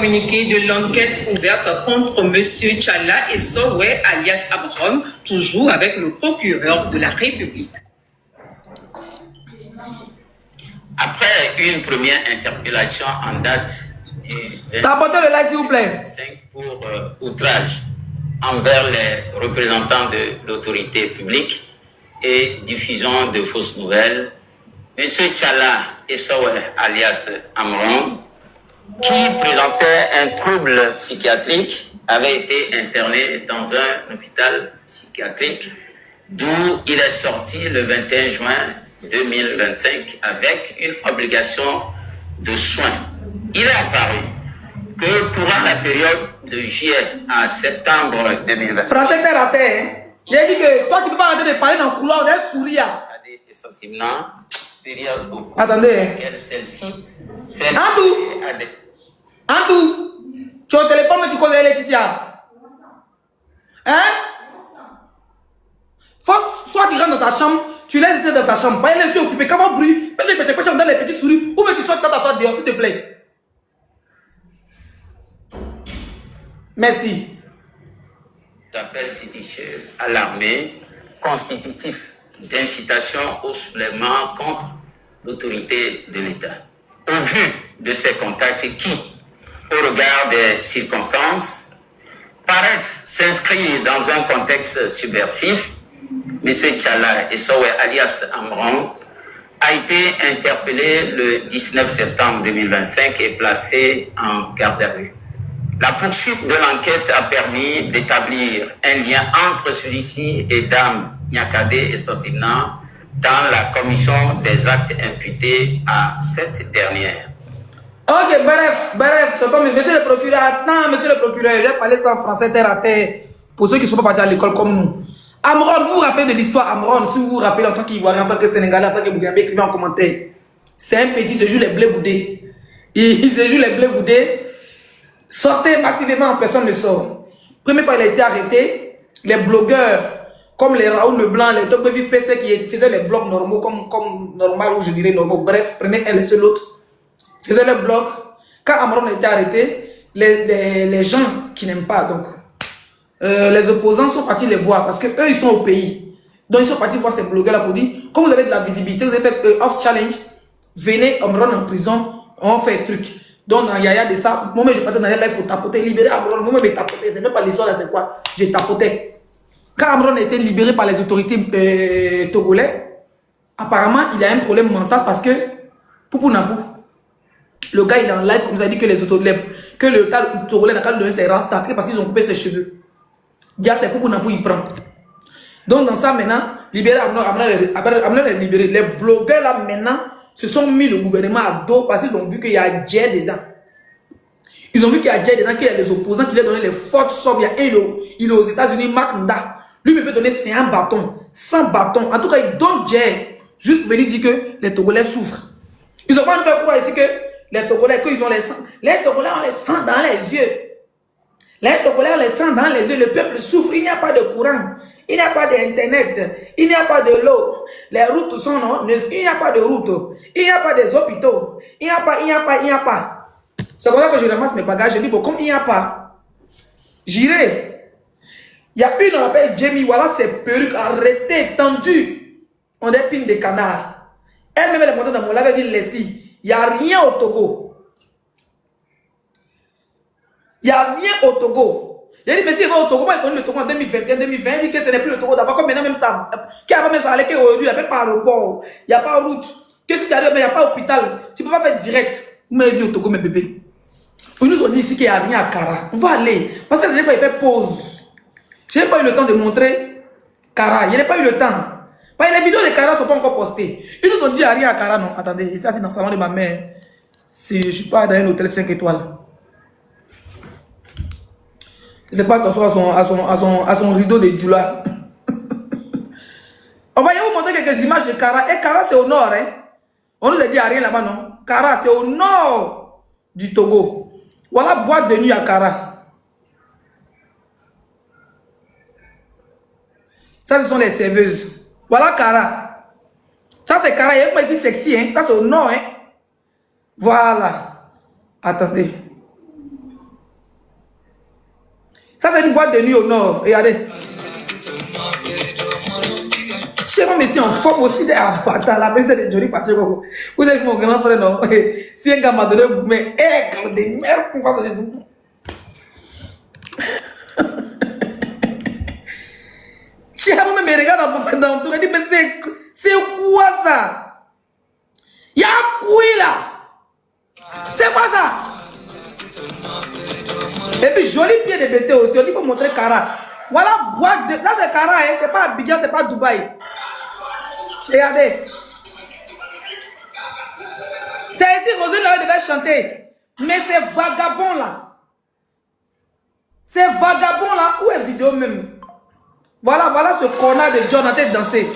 Communiqué de l'enquête ouverte contre M. Tchalla et Sowe alias Abram, toujours avec le procureur de la République. Après une première interpellation en date du 25 pour outrage envers les représentants de l'autorité publique et diffusion de fausses nouvelles, M. Tchalla et Sowe alias Amram, qui présentait un trouble psychiatrique, avait été interné dans un hôpital psychiatrique d'où il est sorti le 21 juin 2025 avec une obligation de soins. Il est apparu que courant la période de juillet à septembre 2025, Français, t'es raté, hein? J'ai dit que toi, tu peux pas arrêter de parler dans le couloir, on est sourire. essentiellement, période au cours Attendez. de laquelle celle-ci Antou, tu es au téléphone, mais tu connais Laetitia. Hein? Soit tu rentres dans ta chambre, tu laisses dans sa chambre. Pas les yeux occupés, quand on bruit, pêche dans les petits souris, ou bien tu sortes dans ta sorte dehors, s'il te plaît. Merci. D'appel séditieux à l'armée constitutif d'incitation au soulèvement contre l'autorité de l'État. Au vu de ces contacts qui, au regard des circonstances, paraissent s'inscrire dans un contexte subversif, M. Tchalla et Sowe alias Amram a été interpellé le 19 septembre 2025 et placé en garde à vue. La poursuite de l'enquête a permis d'établir un lien entre celui-ci et Dame Nyakade et Sosina dans la commission des actes imputés à cette dernière. Ok, bref, monsieur le procureur, attends, monsieur le procureur, j'ai parlé ça en français terre à terre, pour ceux qui ne sont pas partis à l'école comme nous. Amron, vous vous rappelez de l'histoire Amron, si vous vous rappelez en tant qu'Ivoirien, en tant que Sénégalais, en tant que Bougambé, écrivez en commentaire. C'est un petit, il se joue les blés boudés. Il se joue les blés boudés. Sortez massivement, personne ne sort. Première fois, il a été arrêté. Les blogueurs, comme les Raoul Leblanc, les Tokbevi PC qui faisaient les blogs normaux, comme normal, ou je dirais normaux. Bref, prenez un et seul l'autre. Faisaient le blog. Quand Amron a été arrêté, les gens qui n'aiment pas, donc, les opposants sont partis les voir parce qu'eux, ils sont au pays. Donc, ils sont partis voir ces blogueurs-là pour dire, comme vous avez de la visibilité, vous avez fait off challenge, venez, Amron en prison, on fait un truc. Donc, dans Yaya de ça, moi, je partais dans les lives pour tapoter, libérer Amron. Moi, je tapotais. C'est même pas l'histoire là, c'est quoi? J'ai tapoté. Quand Amron a été libéré par les autorités togolais, apparemment, il a un problème mental parce que, Poupou Nabou, le gars, il est en live comme ça, il dit que les autorités, que le togolais n'a qu'à le donner ses rastas parce qu'ils ont coupé ses cheveux. Dia, c'est Poupou Nabou, il prend. Donc, dans ça, maintenant, libérer Amron est libéré. Les blogueurs là, maintenant, se sont mis le gouvernement à dos parce qu'ils ont vu qu'il y a Djed dedans. Ils ont vu qu'il y a Djed dedans, qu'il y a des opposants qui lui ont donné les fortes sommes. Il est aux États-Unis, Mark Nda. Lui, il peut donner 100 bâtons, 100 bâtons. En tout cas, il donne Djed juste pour venir dire que les Togolais souffrent. Ils ont pas fait quoi ici que les Togolais, qu'ils ont les sangs. Les Togolais ont les sangs dans les yeux. Les Togolais ont les sangs dans les yeux. Le peuple souffre. Il n'y a pas de courant. Il n'y a pas d'internet. Il n'y a pas de l'eau. Les routes sont non. Il n'y a pas de route. Il n'y a pas des hôpitaux. Il n'y a pas. C'est pour ça que je ramasse mes bagages. Je dis, bon, comme il n'y a pas, j'irai. Il y a une, on appelle Jamie. Voilà ses perruques arrêtées, tendues. On est pines de canard. Elle-même, elle est montée dans mon lave. Elle dit, Leslie, il n'y a rien au Togo. Il n'y a rien au Togo. Il a dit, mais si il va au Togo, moi, il connaît le Togo en 2021, 2020, il dit que ce n'est plus le Togo d'avant, comme maintenant même ça. Qui a pas même ça, il n'y a pas aéroport, il n'y a pas route. Qu'est-ce que tu as dit, mais il n'y a pas hôpital. Tu ne peux pas faire direct. Vous m'avez vu au Togo, mes bébés. Ils nous ont dit ici qu'il n'y a rien à Kara. On va aller. Parce que la dernière fois, il fait pause. Je n'ai pas eu le temps de montrer Kara. Il n'y a pas eu le temps. Parce que les vidéos de Kara ne sont pas encore postées. Ils nous ont dit qu'il n'y a rien à Kara. Non, attendez, ici, c'est dans le salon de ma mère. Je ne suis pas dans un hôtel 5 étoiles. Ne faites pas attention à son rideau de Djoula. On va y vous montrer quelques images de Kara. Et Kara, c'est au nord. Hein? On nous a dit qu'il n'y a rien là-bas, non? Kara, c'est au nord du Togo. Voilà, boîte de nuit à Kara. Ça, ce sont les serveuses. Voilà Kara. Ça, c'est Kara. Il n'y a pas ici sexy. Hein? Ça, c'est au nord. Hein? Voilà. Attendez. Ça, c'est une boîte de nuit au nord. Regardez. Chez moi, mais si en forme aussi des abattas, la belle, c'est des jolis parties. Vous êtes mon grand frère, non? Si un gars m'a donné un goût, mais, quand des merdes, pourquoi ça c'est tout? Chez moi, mais regarde dans tout, il dit, mais c'est quoi ça? Y'a quoi là? C'est quoi ça? Et puis, joli pied de bêté aussi, on dit, il faut montrer Cara. Voilà, boîte de... Ça, c'est Cara, hein? C'est pas Abidjan, c'est pas Dubaï. Regardez. C'est ici que Roselyne là devait chanter. Mais c'est vagabond là. C'est vagabond là. Où est vidéo même? Voilà ce connard de John en tête danser.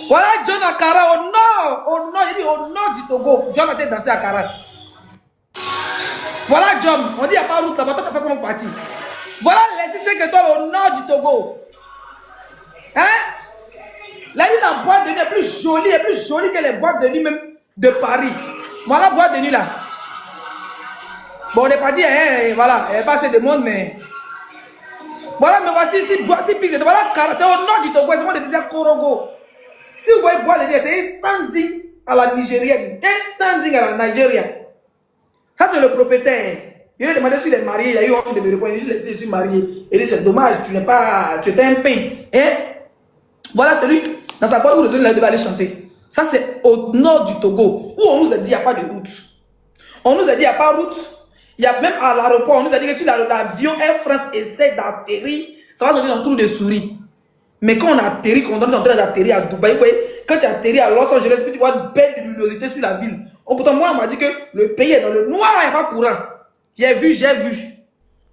Voilà John à Cara au nord, il dit au nord du Togo. John a été dansé à Cara. Voilà John, on dit il n'y a pas route là-bas, toi t'as fait comment partir? Voilà les 5 étoiles au nord du Togo. Hein? Là, il dit la boîte de nuit est plus jolie que les boîtes de nuit même de Paris. Voilà la boîte de nuit là. Bon, on est parti, hein, voilà, il n'y a pas assez de monde, mais... Voilà, mais voici ici, voilà, c'est au nord du Togo, c'est moi de dire Korogo. Si vous voyez boîte de nuit, c'est un standing à la nigérienne, un standing à la nigérienne. Ça, c'est le propriétaire. Il a demandé s'il est marié, il a eu honte de me répondre, il dit, je suis marié. Il dit, c'est dommage, tu étais un pain. Hein? Voilà celui, dans sa boîte où le jeune devait aller chanter. Ça, c'est au nord du Togo, où on nous a dit qu'il n'y a pas de route. On nous a dit qu'il n'y a pas de route. Il y a même à l'aéroport, on nous a dit que si l'avion Air France essaie d'atterrir, ça va donner un trou de souris. Mais quand on atterrit, quand on est en train d'atterrir à Dubaï, quand tu atterris à Los Angeles, tu vois une belle luminosité sur la ville. Pourtant, moi, on m'a dit que le pays est dans le noir, il n'y a pas courant. J'ai vu.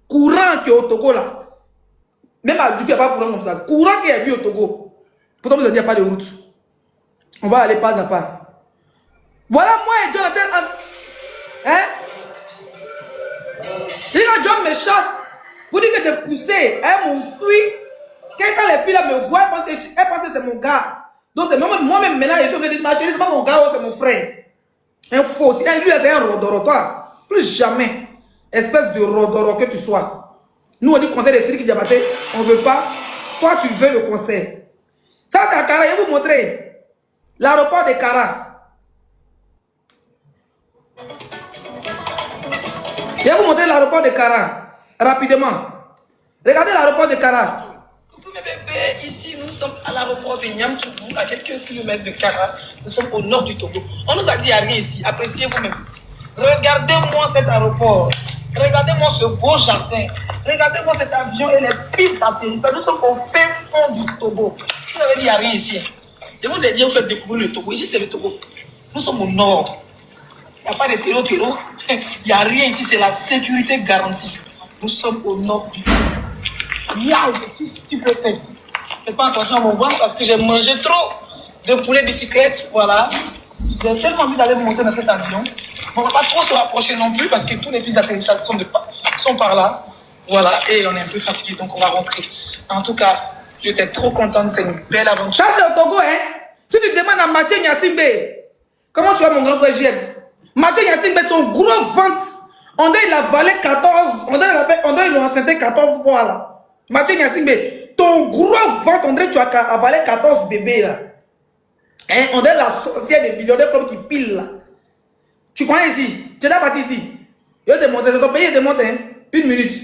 Courant qui est au Togo là. Même à Dubaï, il n'y a pas courant comme ça. Courant qui est vu au Togo. Pourtant, on nous a dit qu'il n'y a pas de route. On va aller pas à pas. Voilà moi et Jonathan. Hein? Et quand John me chasse, vous dites que de pousser, hein, mon cuit. Quand les filles là me voient, elles pensent que c'est mon gars. Donc c'est moi-même maintenant, je suis obligé de ma chérie, c'est pas mon gars, c'est mon frère. Un faux. Lui, c'est un rodoro, toi. Plus jamais, espèce de rodoro que tu sois. Nous, on dit conseil des filles qui diabaté, on veut pas. Toi, tu veux le conseil. Ça, c'est à Cara. Je vais vous montrer l'aéroport de Cara. Je vais vous montrer l'aéroport de Cara. Rapidement. Regardez l'aéroport de Cara. Ici, nous sommes à l'aéroport de Niamtoubou, à quelques kilomètres de Cara. Nous sommes au nord du Togo. On nous a dit à rien ici. Appréciez vous-même. Regardez-moi cet aéroport. Regardez-moi ce beau jardin. Regardez-moi cet avion et les pistes d'atterrissage. Nous sommes au fin fond du Togo. Je vous avais dit il n'y a rien ici. Je vous ai dit, vous faites découvrir le Togo. Ici, c'est le Togo. Nous sommes au nord. Il n'y a pas de terreau. Il n'y a rien ici. C'est la sécurité garantie. Nous sommes au nord du Togo. Miaou, je suis stupéfait. Je fais pas attention à mon ventre parce que j'ai mangé trop de poulet bicyclette. Voilà. J'ai tellement envie d'aller monter dans cet avion. On ne va pas trop se rapprocher non plus parce que tous les pistes d'atterrissage sont par là. Voilà. Et on est un peu fatigué, donc on va rentrer. En tout cas, j'étais trop contente. C'est une belle aventure. Ça, c'est au Togo, hein? Si tu demandes à Mathieu Nyasimbe, comment tu vas, mon grand frère JM? Mathieu Nyasimbe, son gros ventre, on dirait il a avalé 14, on dirait il a enceinté 14 fois là. Mathieu Nyasimbe, ton gros ventre, on dirait que tu as avalé 14 bébés là. Hein? On dirait la sorcière des millionnaires comme qui pile là. Tu connais ici? Tu es parti ici? Je vais te montrer, c'est ton pays, je te montre, hein? Une minute.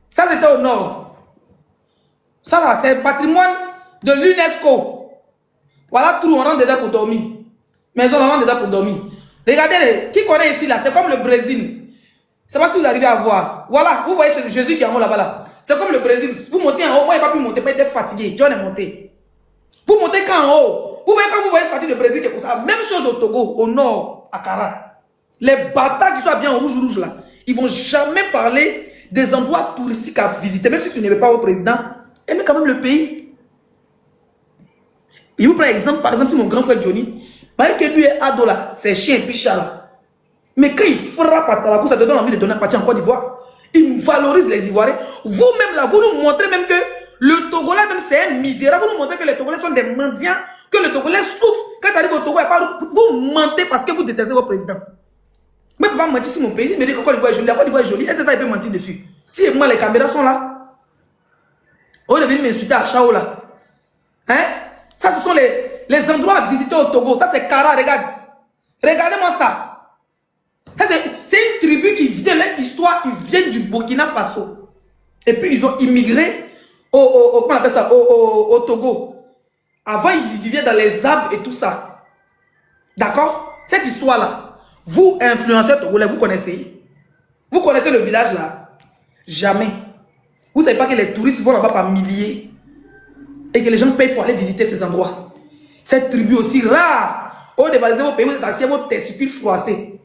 Ça c'était au nord. Ça là, c'est le patrimoine de l'UNESCO. Voilà tout, on rentre dedans pour dormir. Maison, on rentre dedans pour dormir. Regardez, qui connaît ici là? C'est comme le Brésil. Je ne sais pas si vous arrivez à voir. Voilà, vous voyez Jésus qui est en haut là-bas là. C'est comme le Brésil. Vous montez en haut, moi je n'ai pas pu monter, pas être fatigué. John est monté. Vous montez quand en haut. Vous voyez quand vous voyez sortir de Brésil qui est comme ça. Même chose au Togo, au nord, à Cara. Les bâtards qui sont bien en rouge là, ils ne vont jamais parler des endroits touristiques à visiter. Même si tu n'aimais pas au président, aimez quand même le pays. Je vous prends exemple, par exemple, si mon grand frère Johnny, malgré que lui est ado là, c'est chien et picha là. Mais quand il frappe à Talakou, ça te donne envie de donner un parti en Côte d'Ivoire. Il valorise les Ivoiriens. Vous-même là, vous nous montrez même que le Togolais même c'est un misérable. Vous nous montrez que les Togolais sont des mendiants, que le Togolais souffre. Quand tu arrives au Togo, il n'y a pas de... Vous mentez parce que vous détestez votre président. Moi, je ne peux pas mentir sur mon pays. Il me dit que Côte d'Ivoire est jolie. La Côte d'Ivoire est jolie. Et c'est ça, il peut mentir dessus. Si moi, les caméras sont là, on est venu m'insulter à Chao là. Hein? Ça, ce sont les endroits à visiter au Togo. Ça, c'est Kara, regarde. Regardez-moi ça. Ça c'est une tribu qui vient, leur histoire, ils viennent du Burkina Faso. Et puis, ils ont immigré comment on appelle ça? Au Togo. Avant, ils vivaient dans les arbres et tout ça. D'accord? Cette histoire-là, vous, influenceurs togolais, vous connaissez? Vous connaissez le village là? Jamais. Vous ne savez pas que les touristes vont là-bas par milliers et que les gens payent pour aller visiter ces endroits. Cette tribu aussi rare. Au dévaliser vos pays, vous êtes assis, vos testicules froissés.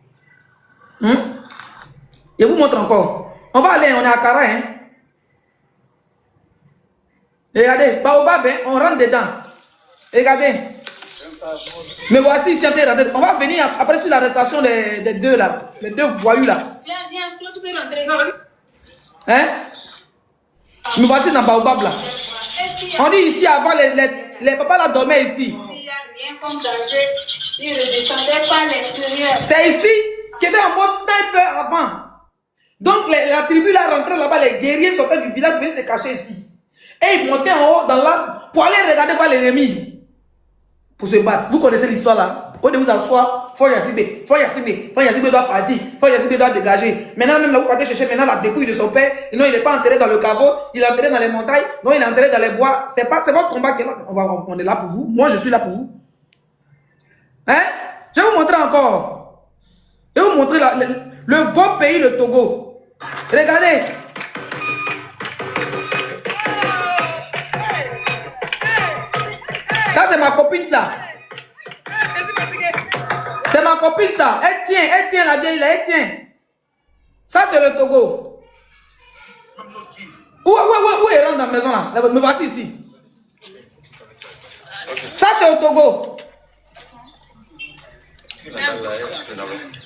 Je vous montre encore. On va aller, on est à Kara. Hein? Regardez, Baobab, hein? On rentre dedans. Regardez. Mais voici ici, on va venir après sur l'arrestation des deux là. Les deux voyous là. Viens, toi tu peux rentrer. Hein? Mais voici dans Baobab là. On dit ici avant, les papas là dormaient ici. C'est ici qui était en mode sniper avant. Donc la tribu là rentrait là-bas, les guerriers sortaient du village, venaient se cacher ici. Et ils montaient en haut dans l'arbre pour aller regarder voir l'ennemi. Pour se battre. Vous connaissez l'histoire là. Au début, vous asseoir, Fort Yassibé doit partir, Fort Yassibé doit dégager. Maintenant, même là, vous partez chercher maintenant la dépouille de son père. Non, il n'est pas enterré dans le caveau, il est enterré dans les montagnes, non, il est enterré dans les bois. C'est votre combat qui est là. On est là pour vous. Moi, je suis là pour vous. Hein? Je vais vous montrer encore. Je vais vous montrer le beau pays, le Togo. Regardez. Ça, c'est ma copine, ça. C'est ma copine, ça. Elle tient la vieille, là, elle tient. Ça, c'est le Togo. Où elle rentre dans la maison, là? Me voici ici. Ça, c'est au Togo.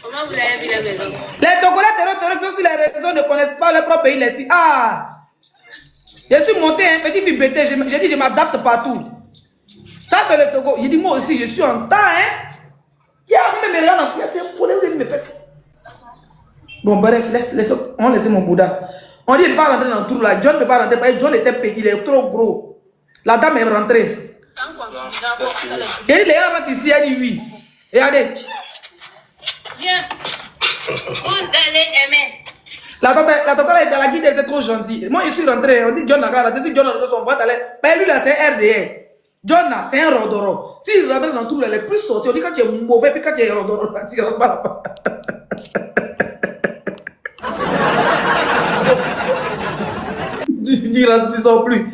Comment vous l'avez vu la maison? Les Togolais terroristes qui sont sur les réseaux ne connaissent pas leur propre pays. Ah! Je suis monté, un petit fille bêté. J'ai dit, je m'adapte partout. Ça, c'est le Togo. J'ai dit, moi aussi, je suis en temps, hein. Il y a même rien en place. C'est pour les me fesses. Bon, bref, on laisse mon Bouddha. On dit, il ne peut pas rentrer dans le trou là. John ne peut pas rentrer parce que John était petit. Il est trop gros. La dame est rentrée. Il dit, les gens rentrent ici. Elle dit oui. Regardez. Viens. Vous allez aimer. La tata dans la guide, elle était trop gentille. Moi, je suis rentré. On dit, John n'a pas rentré. Si John a rentré son bras, mais lui là, c'est un RDR. John là, c'est un rodoro. S'il rentre dans tout, elle est plus sortie. On dit quand tu es mauvais, puis quand tu es rodoro, tu rentres pas là-bas. Tu rentres, tu sors plus.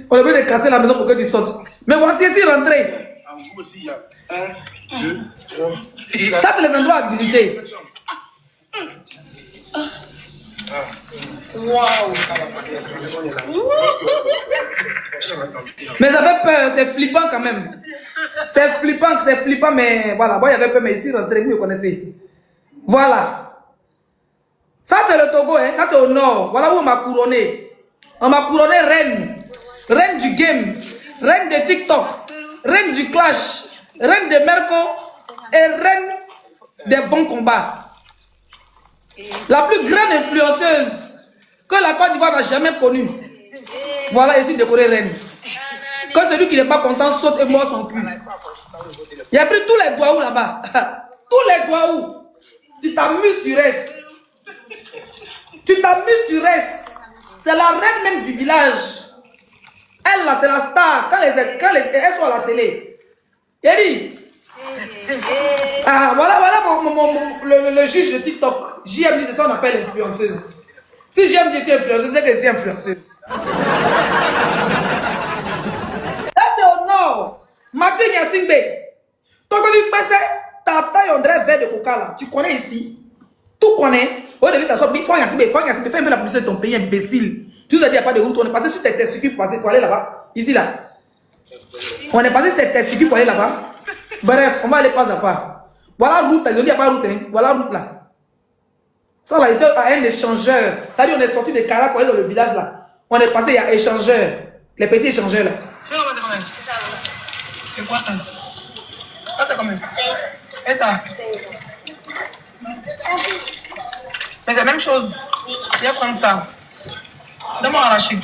On est venu de casser la maison pour que tu sortes. Mais voici, ici, rentrez. Ça, c'est les endroits à visiter. Waouh! Mais j'avais peur, c'est flippant quand même. C'est flippant, mais voilà. Moi, j'avais peur, mais ici, rentrez, vous me connaissez. Voilà. Ça, c'est le Togo, hein. Ça, c'est au nord. Voilà où on m'a couronné. On m'a couronné reine. Reine du game. Reine de TikTok. Reine du clash. Reine de Merco. Et reine des bons combats. La plus grande influenceuse que la Côte d'Ivoire n'a jamais connue. Voilà, je suis décorée reine. Quand celui qui n'est pas content saute et mord son cul. Il a pris tous les doigts là-bas. Tous les doigts. Tu t'amuses, tu restes. Tu t'amuses, tu restes. C'est la reine même du village. Elle là, c'est la star. Quand elles sont à la télé. Il dit. Ah, voilà le juge de TikTok. JMD, c'est ça qu'on appelle influenceuse. Si JMD c'est influenceuse, c'est que c'est influenceuse. Là, c'est au nord. Mathieu Nyasingbe. Toi, quand tu passes, ta taille, on dirait verre de coca là. Tu connais ici. Tout connaît. Au début, tu as dit, faut Nyasingbe, fais un peu la publicité de ton pays, imbécile. Tu nous as dit, il n'y a pas de route. On est passé sur tes testicules pour aller là-bas. Ici, là. On est passé sur tes testicules pour aller là-bas. Bref, on va aller pas à pas. Voilà la route, ils ont dit il n'y a pas de route, hein. Voilà la route là. Ça là, il y a un échangeur. Ça dit on est sorti de Kara pour aller dans le village là. On est passé, il y a échangeur. Les petits échangeurs là. C'est combien? Ça, voilà. C'est quoi ça? Ça, c'est combien? 16. Et ça? 16. Mais c'est la même chose. Viens prendre ça. Donne-moi arracher.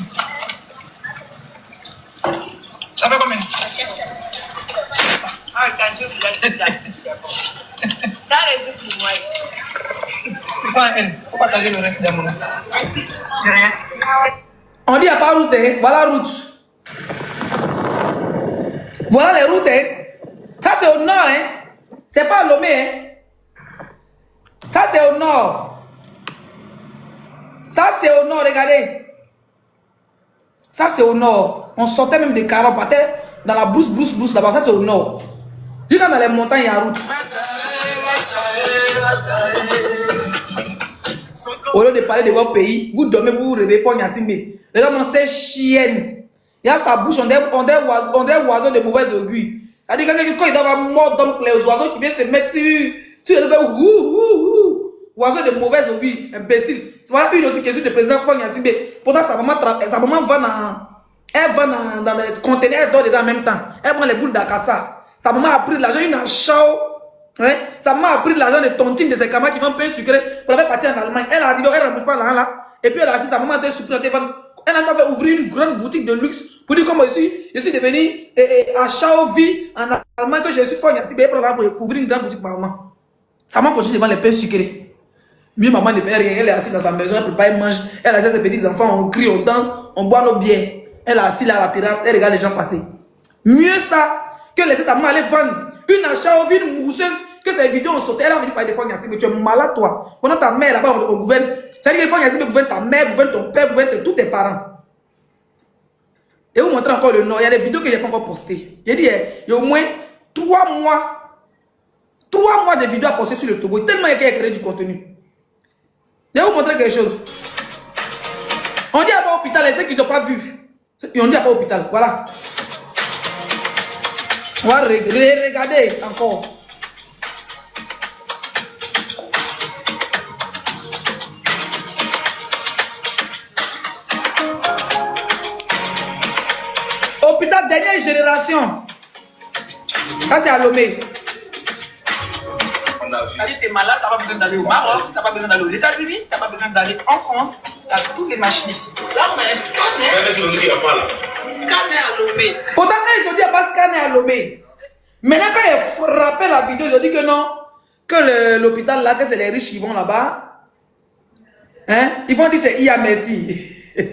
Ça fait combien? Ah, quand je vous ai dit, ça reste pour moi ici. Prends elle. Faut partager le reste d'amour. Merci. De rien. On dit il n'y a pas route, hein. Voilà la route. Voilà les routes, hein. Ça c'est au nord, hein. C'est pas à Lomé, hein. Ça c'est au nord. Ça c'est au nord, regardez. Ça c'est au nord. On sortait même des carreaux, on partait dans la brousse là-bas. Ça c'est au nord. Dis quand dans les montagnes, il y a route. Au lieu de parler de votre pays, vous dormez, vous vous réveillez, faut Nyasimbe. Regarde-moi ces chiennes. Il y a sa bouche, on dirait oiseaux de mauvaise augure. C'est-à-dire que quand il doit avoir mort, donc les oiseaux qui viennent se mettre sur le bébé, oiseaux de mauvaise augure, imbécile. C'est voilà une aussi question de président Fong Nyasimbe. Pourtant, sa maman va dans les conteneurs, elle dort dedans en même temps. Elle prend les boules d'acassa. Sa maman a pris de l'argent, une achao. Hein? Sa maman a pris de l'argent de tontine de ses camarades qui vont pain sucré pour aller partir en Allemagne. Elle a arrivé, elle ne rembourse pas l'argent là. Et puis elle a assis, sa maman a été souffrante. Elle a fait ouvrir une grande boutique de luxe pour dire comment je suis devenu à Chaovi en Allemagne que je suis fort. Il y a pour ouvrir une grande boutique pour maman. Sa maman continue devant les pains sucrés. Mieux maman ne fait rien. Elle est assise dans sa maison, elle prépare, elle mange. Elle a ses petits enfants, on crie, on danse, on boit nos bières. Elle est assise là à la terrasse, elle regarde les gens passer. Mieux ça que laisser ta maman aller vendre une à Chaovi, une mousseuse, que ces vidéos ont sauté. Elle a envie de parler de Fong Nyasimbe, mais tu es malade toi. Pendant ta mère là-bas, on gouverne. C'est-à-dire que Fong Nyasimbe gouverne ta mère, gouverne ton père, gouverne tous tes parents. Et vous montrez encore le nom. Il y a des vidéos que je n'ai pas encore postées. J'ai dit, il y a au moins 3 mois de vidéos à poster sur le Togo. Tellement il y a créé du contenu. Je vais vous montrer quelque chose. On dit à pas hôpital, les ceux qui n'ont pas vu. On dit à pas hôpital. Voilà. On va regarder encore. Hôpital dernière génération. Ça c'est à Lomé. C'est-à-dire que tu es malade, tu n'as pas besoin d'aller au Maroc, tu n'as pas besoin d'aller aux États-Unis, tu n'as pas besoin d'aller en France, tu as toutes les machines ici. Là, on a un scanner. Scanner à Lomé. Pourtant, quand ils t'ont dit qu'il n'y a pas scanner à Lomé. Maintenant, quand ils frappaient la vidéo, ils ont dit que non, que l'hôpital là, que c'est les riches qui vont là-bas. Hein? Ils vont dire c'est IA merci. Il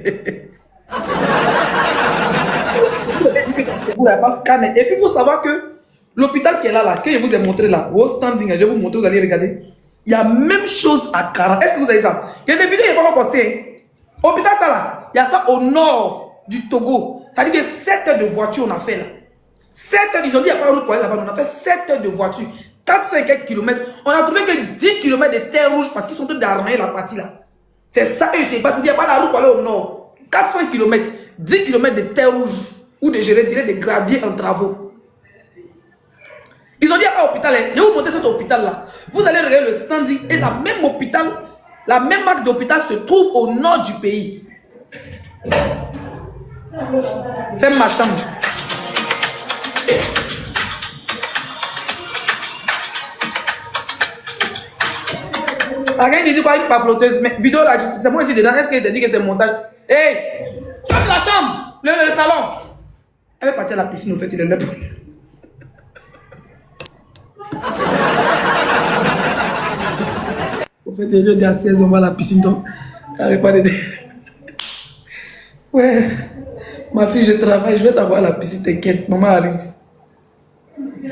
n'y a pas scanner. Et puis, il faut savoir que l'hôpital qui est là, que je vous ai montré là, au standing, je vais vous montrer, vous allez regarder. Il y a même chose à Kara. Est-ce que vous avez ça? Il y a des vidéos qui ne sont pas postées. Hôpital, ça là, il y a ça au nord du Togo. Ça veut dire que 7 heures de voiture, on a fait là. 7 heures, ils ont dit qu'il n'y a pas de route pour aller là-bas. On a fait 7 heures de voiture. 4-5 km. On a trouvé que 10 km de terre rouge parce qu'ils sont tous d'armer la partie là. C'est ça, et c'est parce qu'il n'y a pas la route pour aller au nord. 400 km, 10 km de terre rouge ou de gérer des graviers en travaux. Ils ont dit à l'hôpital, je vais vous montrer cet hôpital-là. Vous allez regarder le standing et la même hôpital, la même marque d'hôpital se trouve au nord du pays. Ferme ma chambre. Quelqu'un dit quoi, il n'est pas flotteuse, mais vidéo là, c'est moi ici dedans, est-ce qu'il te dit que c'est montage? Hey, ferme la chambre, le salon. Elle va partir à la piscine, au fait, il est là. Au fait, il est à 16, on va à la piscine, donc, arrête pas de... Ouais, ma fille, je travaille, je vais t'envoyer à la piscine, t'inquiète, maman arrive. Tu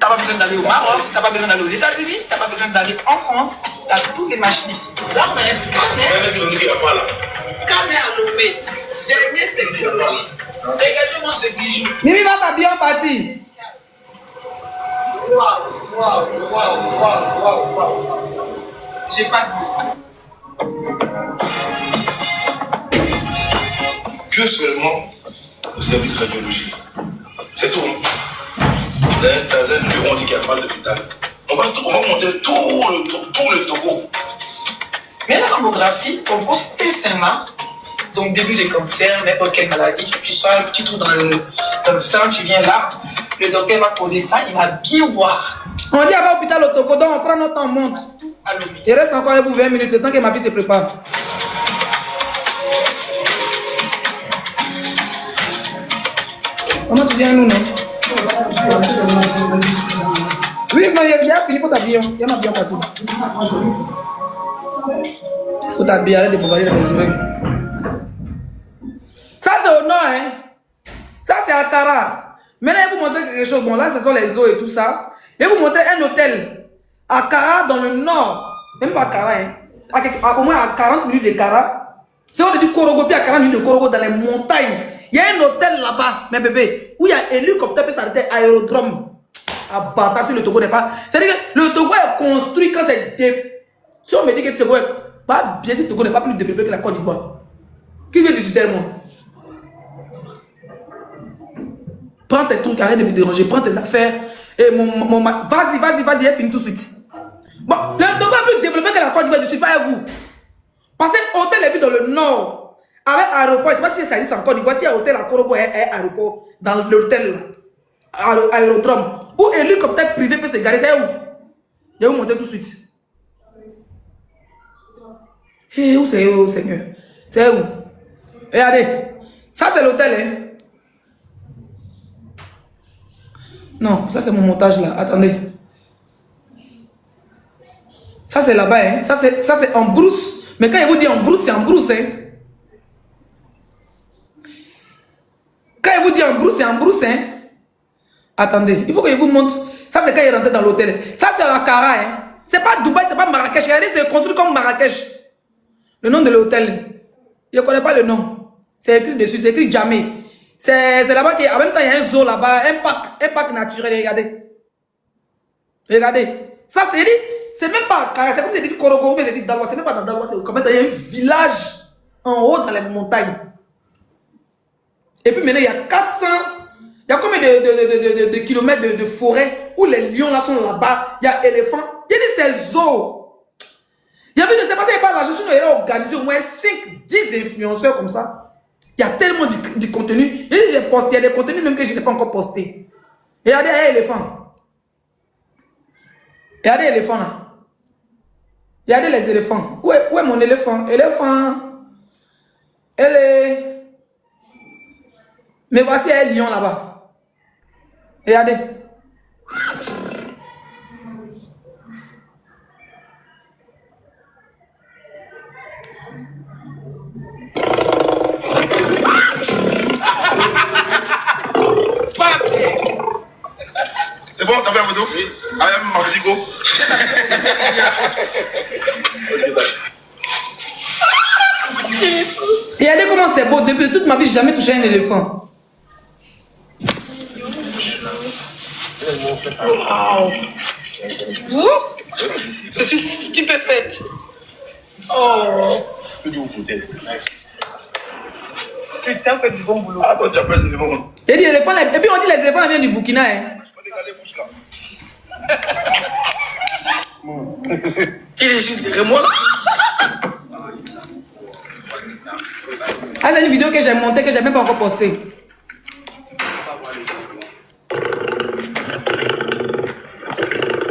n'as pas besoin d'aller au Maroc, tu n'as pas besoin d'aller aux États-Unis, tu n'as pas besoin d'aller en France, tu as toutes les machines ici. Là, on a un scanner. Scanner à Lomé. Dernière technologie. Regardez-moi ce bijou. Mimi va t'habiller en partie. Waouh. J'ai pas de Que seulement le service radiologique. C'est tout. Dans un bureau, on dit qu'il n'y a pas d'hôpital. On va monter tout le Togo. Mais la mammographie, on pose tes seins là, donc début de cancer, n'importe quelle maladie, tu sens un petit trou dans le sein, tu viens là, le docteur va poser ça, il va bien voir. On dit à l'hôpital au Togo, donc on prend notre temps, on monte. Allô. Il reste encore avec vous 20 minutes, le temps que ma fille se prépare. Comment tu viens nous, non? Oui, mais il y a fini pour t'habiller. Il y a ma bien partie. Faut t'habiller, arrête de bombarder les oreilles. Ça, c'est au nord, hein. Ça, c'est à Kara. Maintenant, je vais vous montrer quelque chose. Bon, là, ce sont les eaux et tout ça. Je vais vous montrer un hôtel à Kara, dans le nord. Même pas à Kara, hein. Au moins à 40 minutes de Kara. C'est on dit Korogo, puis à 40 minutes de Korogo, dans les montagnes. Il y a un hôtel là-bas, mes bébés, où il y a un hélicoptère, puis ça s'arrête aérodrome. À Bata, si le Togo n'est pas. C'est-à-dire que le Togo est construit quand c'est. Si on me dit que le Togo est pas bien, si le Togo n'est pas plus développé que la Côte d'Ivoire. Qui veut discuter, moi? Prends tes trucs, arrête de me déranger, prends tes affaires. Et vas-y, elle finit tout de suite. Bon, le Togo est plus développé que la Côte d'Ivoire, je ne suis pas à vous. Parce que l'hôtel est vu dans le nord, avec aéroport. Je ne sais pas si ça existe en Côte d'Ivoire, si l'hôtel à Korogo est aéroport, dans l'hôtel, aérodrome, où hélicoptère privé peut se garer, c'est où? Je vais vous montrer tout de suite. Et où c'est où, Seigneur? C'est où? Regardez, ça c'est l'hôtel, hein? Non, ça c'est mon montage là. Attendez. Ça c'est là-bas, hein? Ça c'est en brousse. Mais quand il vous dit en brousse, c'est en brousse, hein? Quand il vous dit en brousse, c'est en brousse, hein? Attendez, il faut que je vous montre. Ça c'est quand il est rentré dans l'hôtel. Ça c'est Akara, hein? C'est pas Dubaï, c'est pas Marrakech. Regardez, c'est construit comme Marrakech. Le nom de l'hôtel. Je ne connais pas le nom. C'est écrit dessus, c'est écrit Jamais. C'est là-bas qu'en même temps il y a un zoo là-bas, un parc naturel. Regardez. Regardez. Ça c'est même pas carré, c'est comme si c'était Korogo, mais c'est Dalwa. C'est même pas dans Dalwa, c'est comme il y a un village en haut dans les montagnes. Et puis maintenant il y a 400, il y a combien de kilomètres de forêt où les lions là sont là-bas, il y a éléphants, il y a des ces zoos. Il y a vu de ces passés, là, je suis organisé au moins 5-10 influenceurs comme ça. Il y a tellement de contenu. J'ai posté, il y a des contenus même que je n'ai pas encore posté. Regardez, il y a l'éléphant. Regardez l'éléphant là. Regardez les éléphants. Où est mon éléphant? Éléphant. Elle est. Mais voici un lion là-bas. Regardez. C'est bon, t'as fait la photo? Oui. Ah, Mardigo. Regardez comment c'est beau. Depuis toute ma vie, j'ai jamais touché un éléphant. Wow. Je suis stupéfaite. Oh. Putain, fait du bon boulot. Ah, toi, tu as fait du bon boulot. Et puis on dit les éléphants viennent du Burkina. Hein. Il est juste vraiment là. Ah, c'est une vidéo que j'ai montée, que je n'ai même pas encore postée.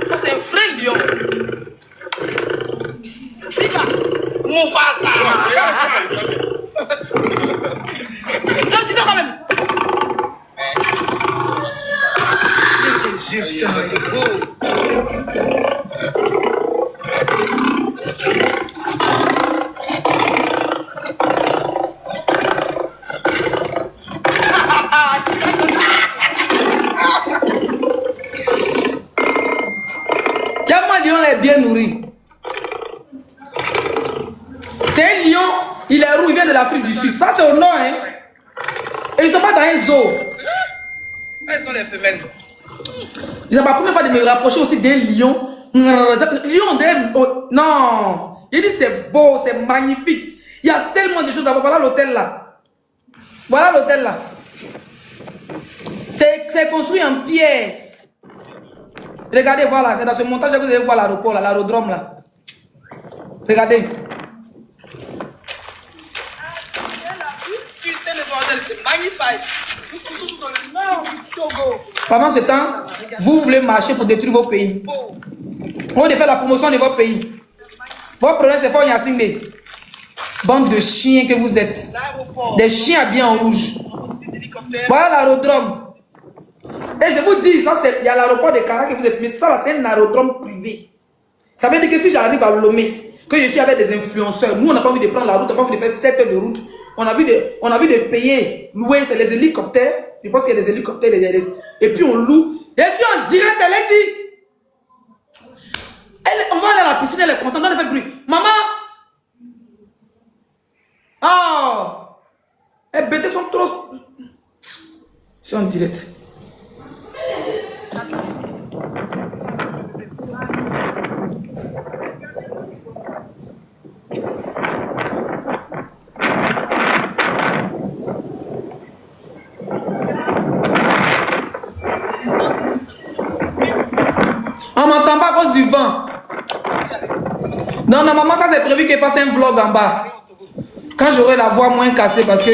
Ça, c'est un vrai lion. C'est ça. Mufasa. Continue quand même. C'est putain, il est beau. Bien nourri. C'est un lion, il est roux, il vient de l'Afrique du Sud. Ça, c'est au nord, hein. Et ils sont pas dans un zoo. Elles sont les femelles. C'est ma première fois de me rapprocher aussi d'un lion. Lion d'un. Non. Il dit c'est beau, c'est magnifique. Il y a tellement de choses à voir. Voilà l'hôtel là. Voilà l'hôtel là. C'est construit en pierre. Regardez, voilà, c'est dans ce montage que vous allez voir l'aéroport, l'aérodrome là. Regardez. Putain, le bordel, c'est magnifique. Nous sommes toujours dans le nord du Togo. Pendant ce temps, vous voulez marcher pour détruire vos pays. On veut faire la promotion de votre pays. Votre problème, c'est Fort Yassimbe. Bande de chiens que vous êtes. Des chiens habillés en rouge. Voilà l'aérodrome. Et je vous dis, ça c'est, il y a l'aéroport de Kara que vous avez filmé. Ça là, c'est un aérodrome privé. Ça veut dire que si j'arrive à Lomé, que je suis avec des influenceurs, nous on n'a pas envie de prendre la route, on n'a pas envie de faire 7 heures de route. On a envie de payer, louer, c'est les hélicoptères. Je pense qu'il y a des hélicoptères, et puis on loue. Je suis en direct, elle est dit. On va aller à la piscine, elle est contente, on fait bruit. Maman! Oh! Les bêtes sont trop... Je suis en direct. On m'entend pas à cause du vent. Non, normalement, ça c'est prévu qu'il passe un vlog en bas. Quand j'aurai la voix moins cassée parce que...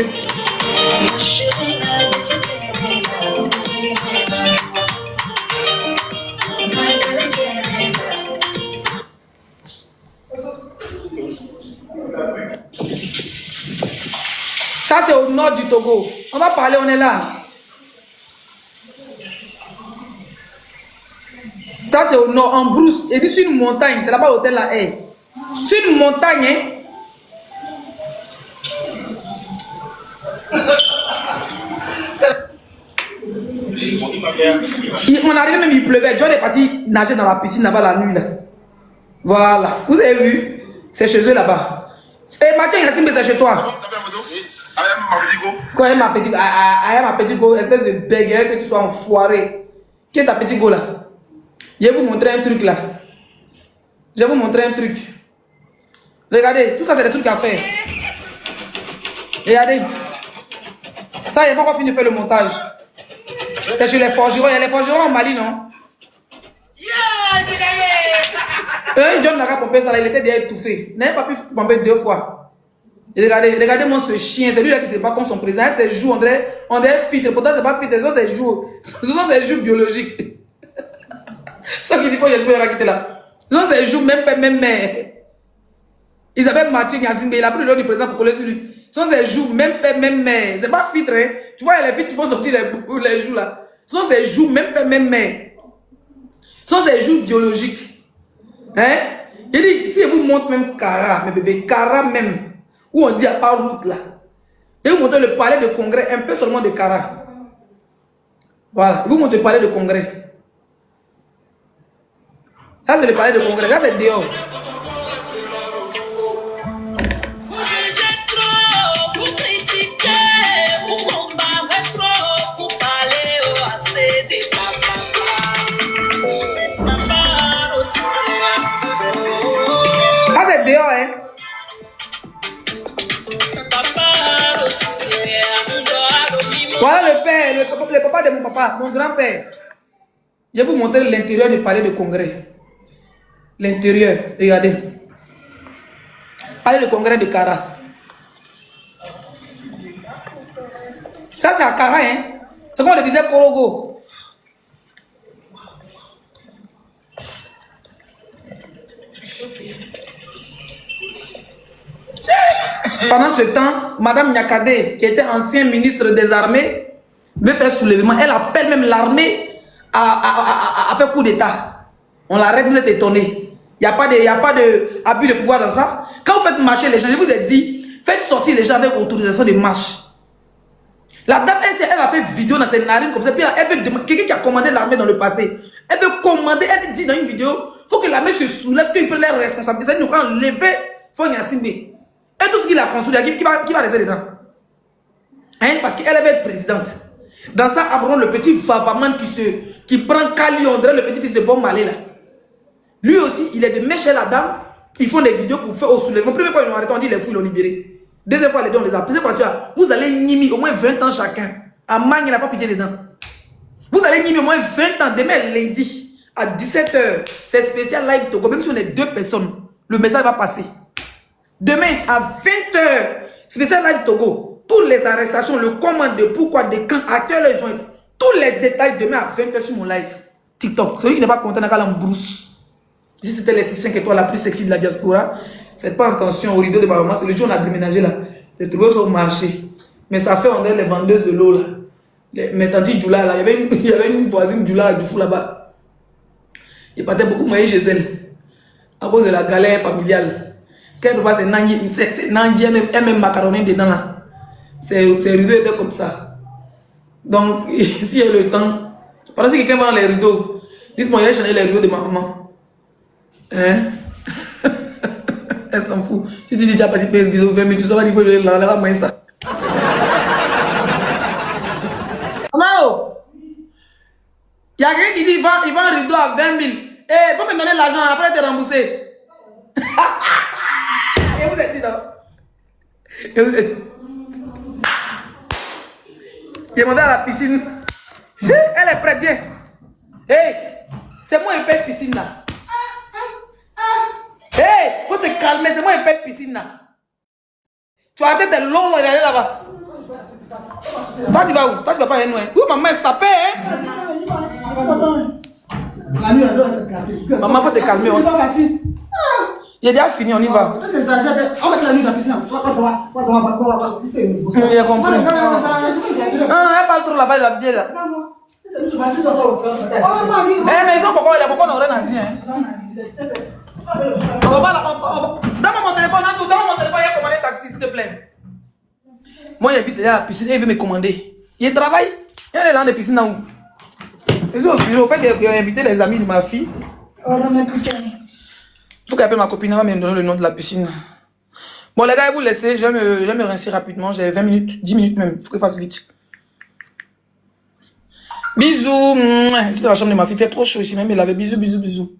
Ça c'est au nord du Togo. On va parler, on est là. Ça c'est au nord, en brousse. Et puis sur une montagne, c'est là-bas l'hôtel là est. Sur une montagne, hein. On arrivait même, il pleuvait. John est parti nager dans la piscine là-bas la nuit là. Voilà. Vous avez vu? C'est chez eux là-bas. Et Mathieu, il c'est chez toi. Quoi, ma petite go, espèce de béguerre que tu sois enfoiré. Qui est ta petite go là? Je vais vous montrer un truc là. Je vais vous montrer un truc. Regardez, tout ça c'est des trucs à faire. Regardez. Ça, il n'y a pas encore fini de faire le montage. C'est chez les forgerons. Il y a les forgerons en Mali, non? Yeah, j'ai gagné! John n'a pas pompé ça là, il était déjà étouffé. Il n'avait pas pu pomper 2 fois. Et regardez-moi ce chien, c'est lui là qui se bat comme son président. Ses joues, on dirait filtre. Pourtant, c'est pas filtre, ce sont ses joues. Ce sont ses joues biologiques. C'est ce qu'il dit, faut que je vais quitter là. Ce sont ses joues, même mère. Isabelle Mathieu Nyazimbe, il a pris le nom du président pour coller sur lui. Ce sont ses joues, même père, même mère. C'est pas filtre, hein. Tu vois, il y a les filtres qui vont sortir les joues là. Ce sont ses joues, même père, même mère. Ce sont ses joues biologiques. Hein? Il dit, si je vous montre même Kara, mes bébés, Kara même, où on dit à part route là. Je vous montre le palais de congrès, un peu seulement de Kara. Voilà, je vous montre le palais de congrès. Ça c'est le palais de congrès, ça c'est dehors. Vous jugez trop, vous critiquez, vous comparez trop, vous parlez assez des Ça c'est dehors, hein. Voilà le père, le papa de mon papa, mon grand-père. Je vais vous montrer l'intérieur du palais de congrès. L'intérieur, regardez. Palais de congrès de Kara. Ça c'est à Kara, hein. C'est comme on le disait Korogo. Pendant ce temps, Madame Nyakade, qui était ancien ministre des armées, veut faire soulèvement. Elle appelle même l'armée à faire coup d'état. On l'arrête, vous êtes étonnés. Il n'y a pas de abus de pouvoir dans ça. Quand vous faites marcher les gens, je vous ai dit, faites sortir les gens avec autorisation de marche. La dame, elle a fait vidéo dans ses narines comme ça. Puis elle veut demander, quelqu'un qui a commandé l'armée dans le passé, elle veut commander, elle dit dans une vidéo, il faut que l'armée se soulève, qu'il prenne les responsabilités. Ça nous rend lever Fort Yassimbe. Et tout ce qu'il a construit, qui va rester dedans? Hein? Parce qu'elle va être présidente. Dans ça, Amron, le petit Vavaman qui prend Kali, on dirait le petit-fils de Bon Malé là. Lui aussi, il est de mèche la dame. Ils font des vidéos pour faire au soulèvement. Première fois, ils l'ont arrêté, on dit les fous, ils l'ont libéré. Deuxième fois, les deux, on les a pris. Vous allez nimi au moins 20 ans chacun. À Magne, il n'a pas pitié dedans. Vous allez nimi au moins 20 ans. Demain, lundi, à 17 h, c'est spécial live Togo. Même si on est 2 personnes, le message va passer. Demain, à 20 h, spécial live Togo. Toutes les arrestations, le commande de pourquoi, de quand, à quelle heure ils ont été. Tous les détails demain à 20 h sur mon live TikTok. Celui qui n'est pas content, n'a qu'à l'embrousse. Si c'était les 5 étoiles la plus sexy de la diaspora, faites pas attention au rideau de ma maman. C'est le jour où on a déménagé là. Les trouvé sur le marché. Mais ça fait on est les vendeuses de l'eau là. Mes tantes Djoula là. Il y avait une voisine Djoula du fou là-bas. Il partait beaucoup moyen chez elle. À cause de la galère familiale. Quand elle c'est Nandi, elle même macaroni dedans là. Ses rideaux étaient comme ça. Donc, s'il y a le temps, pendant que quelqu'un vend les rideaux, dites-moi, il a changé les rideaux de ma maman. Hein? Elle s'en fout. Si tu dis déjà pas de rideau 20 000, tu sauras qu'il faut l'enlever à moins ça. Maman, il y a quelqu'un qui dit il vend un rideau à 20 000. Eh, il faut me donner l'argent, après te rembourser. Et vous êtes dit non? Et vous êtes... Il est monté à la piscine. Elle est prête, viens. Hey, c'est moi qui paye piscine là. Hey, faut te calmer, c'est moi qui paye piscine là. Tu as la tête longue, il est allé là-bas. Toi, tu vas où? Toi, tu vas pas aller loin. Oui, maman, ça paie, hein? Maman, faut te calmer. J'ai déjà fini, on y va. J'ai compris. Elle parle trop là-bas de la vieille là. Eh, mais ils ont pourquoi on n'a rien à dire. On va pas là. Donne-moi mon téléphone, il y a commandé un taxi, s'il te plaît. Moi, j'invite à la piscine, il veut me commander. Il travaille. Il y a des gens de piscine là où. Ils sont au bureau, au fait, il a invité les amis de ma fille. Oh non, mais putain. Il faut qu'elle appelle ma copine, elle va me donner le nom de la piscine. Bon, les gars, vous laissez, je vais me rincer rapidement. J'ai 20 minutes, 10 minutes même. Il faut que je fasse vite. Bisous. C'est la chambre de ma fille. Il fait trop chaud ici même. Il avait bisous, bisous, bisous.